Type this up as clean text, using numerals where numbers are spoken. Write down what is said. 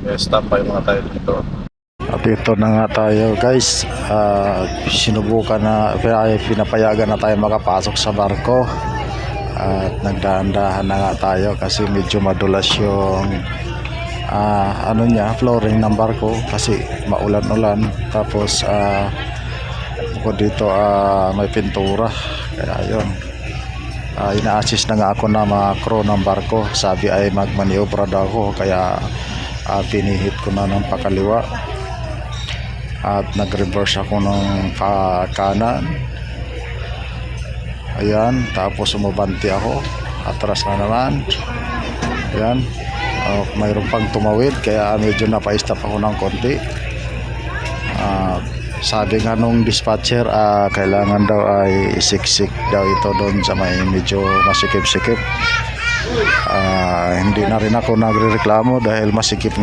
Standby muna tayo dito. At ito na nga tayo guys, sinubukan na, pinapayagan na tayo makapasok sa barko. At nagdahan-dahan na nga tayo kasi medyo madulas yung flooring ng barko kasi maulan-ulan. Tapos bukod dito may pintura, kaya yun, ina-assist na nga ako na mga crew ng barko. Sabi ay magmaniobra daw ako, kaya pinihit ko na ng pakaliwa at nag-reverse ako ng kanan. Ayan, tapos umabante ako, atras na naman. Ayan, mayroon pang tumawid, kaya medyo napa-stop ako ng konti. Sabi nga nung dispatcher, kailangan daw ay siksik daw ito doon sa may medyo masikip-sikip. Hindi na rin ako nagrereklamo dahil masikip nga